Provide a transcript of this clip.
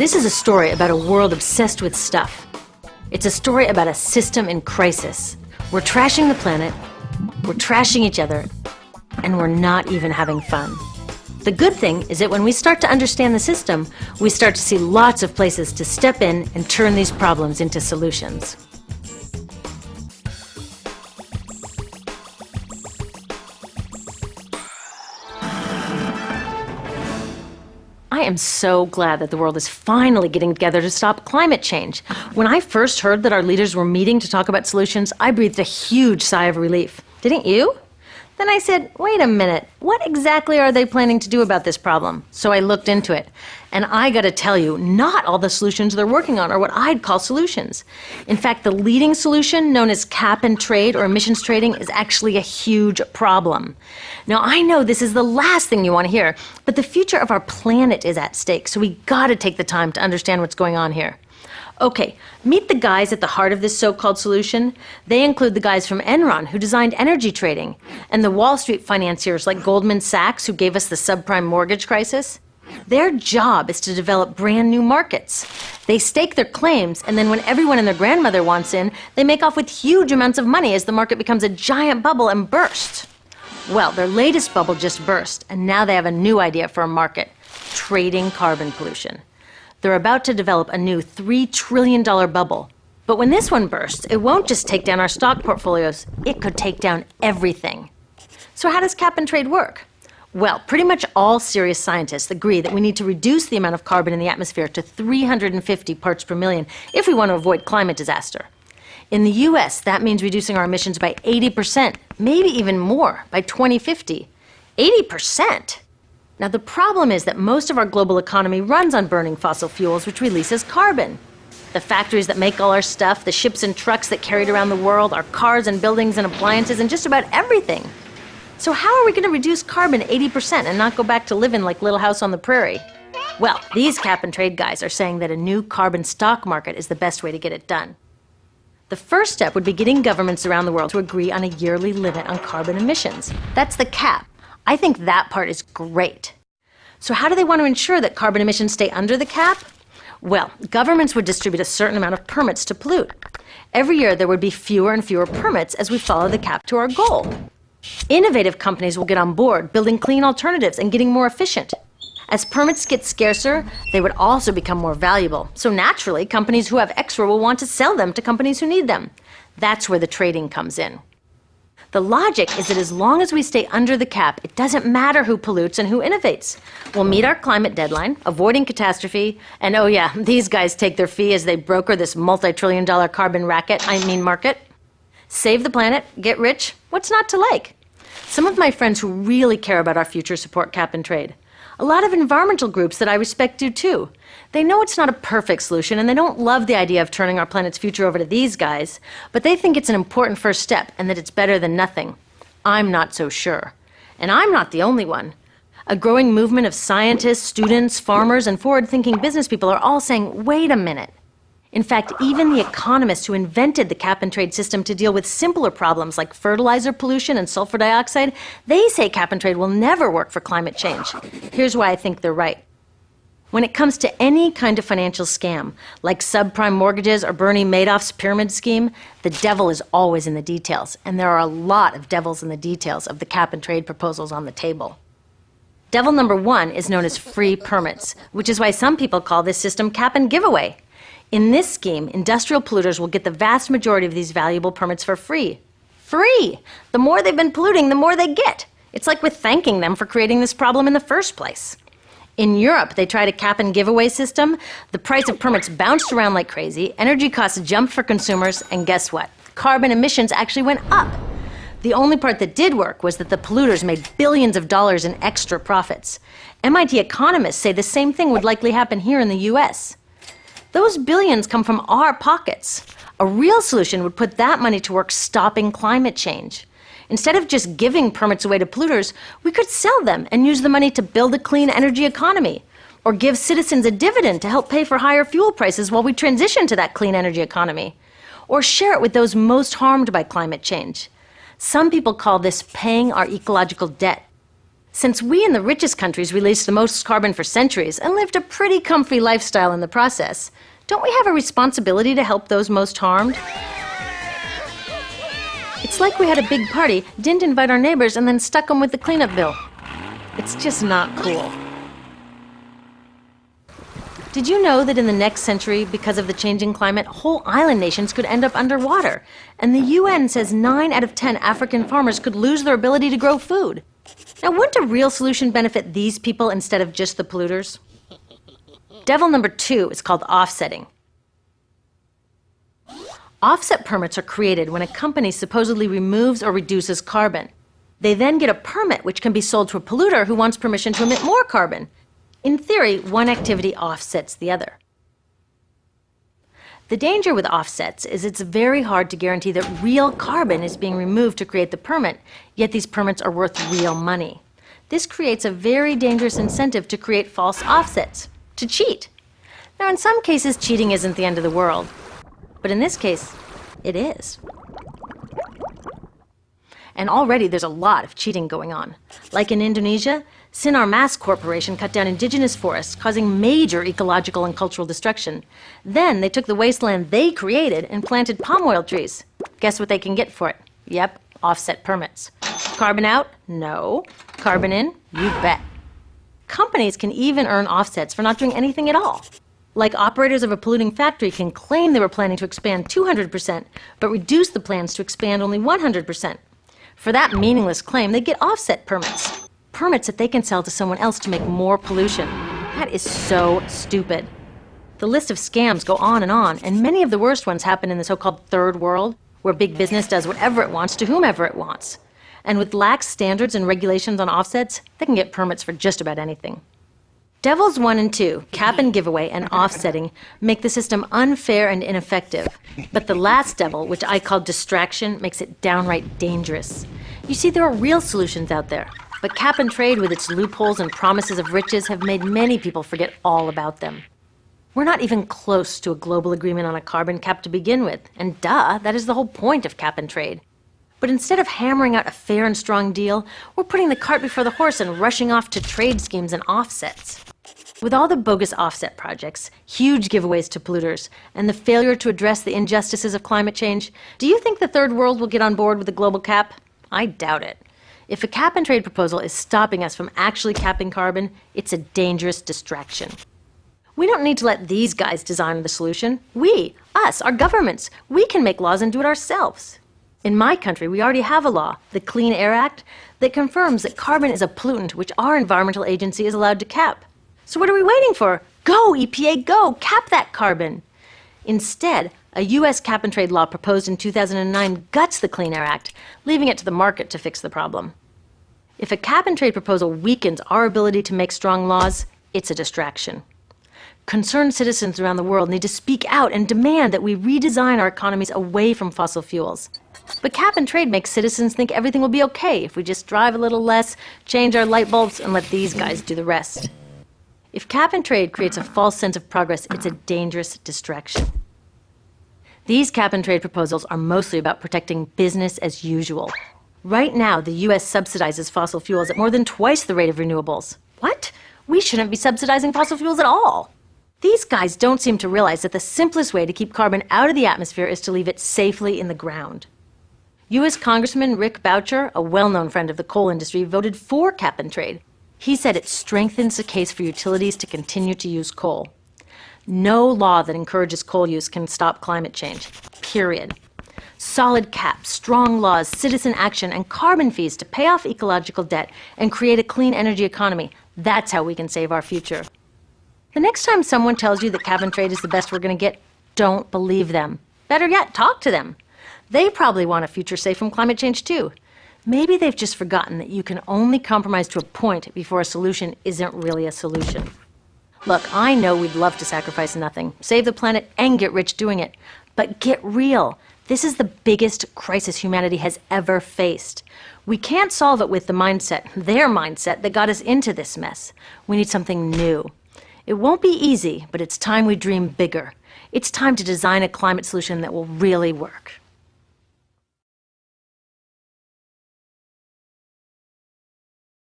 This is a story about a world obsessed with stuff. It's a story about a system in crisis. We're trashing the planet, we're trashing each other, and we're not even having fun. The good thing is that when we start to understand the system, we start to see lots of places to step in and turn these problems into solutions. I am so glad that the world is finally getting together to stop climate change. When I first heard that our leaders were meeting to talk about solutions, I breathed a huge sigh of relief. Didn't you? Then I said, wait a minute, what exactly are they planning to do about this problem? So I looked into it. And I gotta tell you, not all the solutions they're working on are what I'd call solutions. In fact, the leading solution, known as cap and trade or emissions trading, is actually a huge problem. Now, I know this is the last thing you want to hear, but the future of our planet is at stake, so we gotta take the time to understand what's going on here. Okay, meet the guys at the heart of this so-called solution. They include the guys from Enron, who designed energy trading, and the Wall Street financiers like Goldman Sachs, who gave us the subprime mortgage crisis. Their job is to develop brand new markets. They stake their claims, and then when everyone and their grandmother wants in, they make off with huge amounts of money as the market becomes a giant bubble and bursts. Well, their latest bubble just burst, and now they have a new idea for a market: trading carbon pollution. They're about to develop a new $3 trillion bubble. But when this one bursts, it won't just take down our stock portfolios, it could take down everything. So how does cap and trade work? Well, pretty much all serious scientists agree that we need to reduce the amount of carbon in the atmosphere to 350 parts per million if we want to avoid climate disaster. In the US, that means reducing our emissions by 80%, maybe even more, by 2050. 80%! Now, the problem is that most of our global economy runs on burning fossil fuels, which releases carbon. The factories that make all our stuff, the ships and trucks that carry it around the world, our cars and buildings and appliances, and just about everything. So how are we going to reduce carbon 80% and not go back to living like Little House on the Prairie? Well, these cap and trade guys are saying that a new carbon stock market is the best way to get it done. The first step would be getting governments around the world to agree on a yearly limit on carbon emissions. That's the cap. I think that part is great. So how do they want to ensure that carbon emissions stay under the cap? Well, governments would distribute a certain amount of permits to pollute. Every year there would be fewer and fewer permits as we follow the cap to our goal. Innovative companies will get on board, building clean alternatives and getting more efficient. As permits get scarcer, they would also become more valuable. So naturally, companies who have extra will want to sell them to companies who need them. That's where the trading comes in. The logic is that as long as we stay under the cap, it doesn't matter who pollutes and who innovates. We'll meet our climate deadline, avoiding catastrophe, and oh yeah, these guys take their fee as they broker this multi-trillion-dollar carbon market. Save the planet, get rich, what's not to like? Some of my friends who really care about our future support cap and trade. A lot of environmental groups that I respect do too. They know it's not a perfect solution and they don't love the idea of turning our planet's future over to these guys, but they think it's an important first step and that it's better than nothing. I'm not so sure. And I'm not the only one. A growing movement of scientists, students, farmers, and forward-thinking business people are all saying, wait a minute. In fact, even the economists who invented the cap and trade system to deal with simpler problems like fertilizer pollution and sulfur dioxide, they say cap and trade will never work for climate change. Here's why I think they're right. When it comes to any kind of financial scam, like subprime mortgages or Bernie Madoff's pyramid scheme, the devil is always in the details, and there are a lot of devils in the details of the cap and trade proposals on the table. Devil number one is known as free permits, which is why some people call this system cap and giveaway. In this scheme, industrial polluters will get the vast majority of these valuable permits for free. Free! The more they've been polluting, the more they get. It's like we're thanking them for creating this problem in the first place. In Europe, they tried a cap and giveaway system. The price of permits bounced around like crazy, energy costs jumped for consumers, and guess what? Carbon emissions actually went up. The only part that did work was that the polluters made billions of dollars in extra profits. MIT economists say the same thing would likely happen here in the US. Those billions come from our pockets. A real solution would put that money to work stopping climate change. Instead of just giving permits away to polluters, we could sell them and use the money to build a clean energy economy, or give citizens a dividend to help pay for higher fuel prices while we transition to that clean energy economy, or share it with those most harmed by climate change. Some people call this paying our ecological debt. Since we in the richest countries released the most carbon for centuries and lived a pretty comfy lifestyle in the process, don't we have a responsibility to help those most harmed? It's like we had a big party, didn't invite our neighbors, and then stuck them with the cleanup bill. It's just not cool. Did you know that in the next century, because of the changing climate, whole island nations could end up underwater? And the UN says 9 out of 10 African farmers could lose their ability to grow food. Now, wouldn't a real solution benefit these people instead of just the polluters? Devil number 2 is called offsetting. Offset permits are created when a company supposedly removes or reduces carbon. They then get a permit which can be sold to a polluter who wants permission to emit more carbon. In theory, one activity offsets the other. The danger with offsets is it's very hard to guarantee that real carbon is being removed to create the permit, yet these permits are worth real money. This creates a very dangerous incentive to create false offsets, to cheat. Now, in some cases, cheating isn't the end of the world. But in this case, it is. And already there's a lot of cheating going on. Like in Indonesia, Sinar Mas Corporation cut down indigenous forests, causing major ecological and cultural destruction. Then they took the wasteland they created and planted palm oil trees. Guess what they can get for it? Yep, offset permits. Carbon out? No. Carbon in? You bet. Companies can even earn offsets for not doing anything at all. Like operators of a polluting factory can claim they were planning to expand 200%, but reduce the plans to expand only 100%. For that meaningless claim, they get offset permits. Permits that they can sell to someone else to make more pollution. That is so stupid. The list of scams go on, and many of the worst ones happen in the so-called third world, where big business does whatever it wants to whomever it wants. And with lax standards and regulations on offsets, they can get permits for just about anything. Devils 1 and 2, cap and giveaway and offsetting, make the system unfair and ineffective. But the last devil, which I call distraction, makes it downright dangerous. You see, there are real solutions out there. But cap and trade with its loopholes and promises of riches have made many people forget all about them. We're not even close to a global agreement on a carbon cap to begin with. And duh, that is the whole point of cap and trade. But instead of hammering out a fair and strong deal, we're putting the cart before the horse and rushing off to trade schemes and offsets. With all the bogus offset projects, huge giveaways to polluters, and the failure to address the injustices of climate change, do you think the third world will get on board with the global cap? I doubt it. If a cap and trade proposal is stopping us from actually capping carbon, it's a dangerous distraction. We don't need to let these guys design the solution. We, us, our governments, we can make laws and do it ourselves. In my country, we already have a law, the Clean Air Act, that confirms that carbon is a pollutant which our environmental agency is allowed to cap. So what are we waiting for? Go, EPA, go! Cap that carbon! Instead, a U.S. cap-and-trade law proposed in 2009 guts the Clean Air Act, leaving it to the market to fix the problem. If a cap-and-trade proposal weakens our ability to make strong laws, it's a distraction. Concerned citizens around the world need to speak out and demand that we redesign our economies away from fossil fuels. But cap-and-trade makes citizens think everything will be okay if we just drive a little less, change our light bulbs, and let these guys do the rest. If cap and trade creates a false sense of progress, it's a dangerous distraction. These cap and trade proposals are mostly about protecting business as usual. Right now, the U.S. subsidizes fossil fuels at more than twice the rate of renewables. What? We shouldn't be subsidizing fossil fuels at all. These guys don't seem to realize that the simplest way to keep carbon out of the atmosphere is to leave it safely in the ground. U.S. Congressman Rick Boucher, a well-known friend of the coal industry, voted for cap and trade. He said it strengthens the case for utilities to continue to use coal. No law that encourages coal use can stop climate change, period. Solid caps, strong laws, citizen action, and carbon fees to pay off ecological debt and create a clean energy economy. That's how we can save our future. The next time someone tells you that cap and trade is the best we're going to get, don't believe them. Better yet, talk to them. They probably want a future safe from climate change too. Maybe they've just forgotten that you can only compromise to a point before a solution isn't really a solution. Look, I know we'd love to sacrifice nothing, save the planet, and get rich doing it. But get real. This is the biggest crisis humanity has ever faced. We can't solve it with the mindset, their mindset, that got us into this mess. We need something new. It won't be easy, but it's time we dream bigger. It's time to design a climate solution that will really work.